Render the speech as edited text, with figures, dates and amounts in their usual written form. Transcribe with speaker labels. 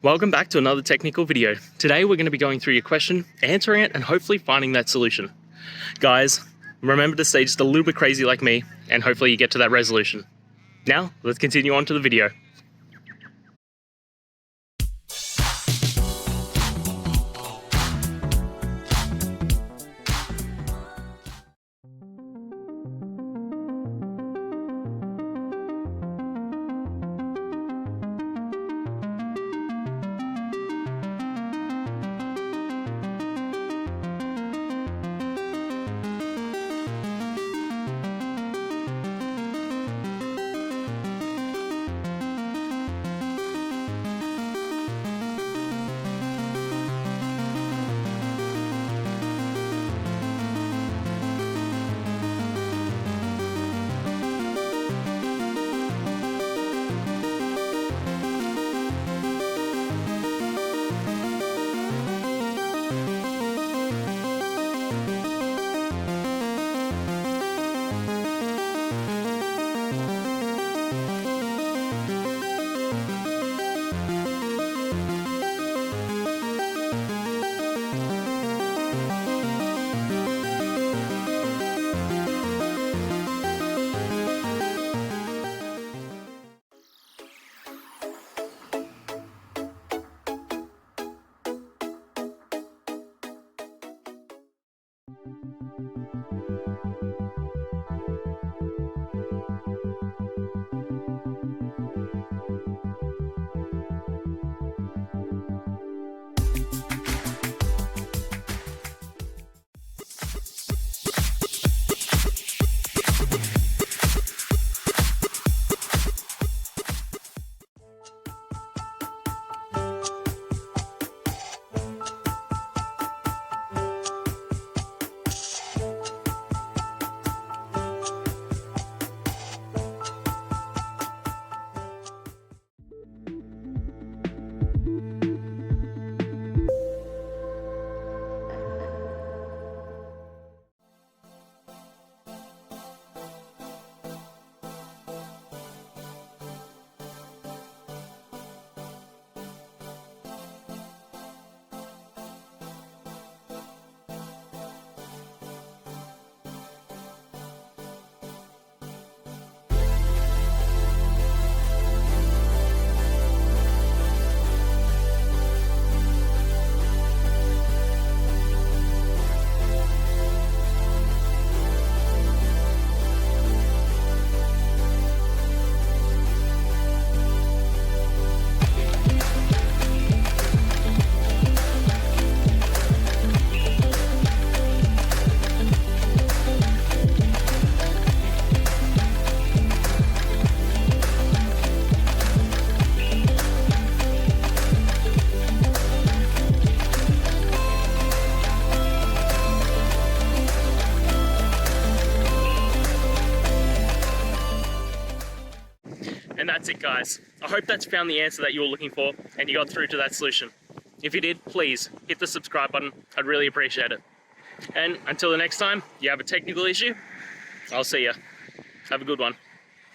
Speaker 1: Welcome back to another technical video. Today we're going to be going through your question, answering it, and hopefully finding that solution. Guys, remember to stay just a little bit crazy like me, and hopefully you get to that resolution. Now, let's continue on to the video. And that's it, guys. I hope that's found the answer that you were looking for and you got through to that solution. If you did, please hit the subscribe button. I'd really appreciate it. And until the next time you have a technical issue, I'll see ya. Have a good one.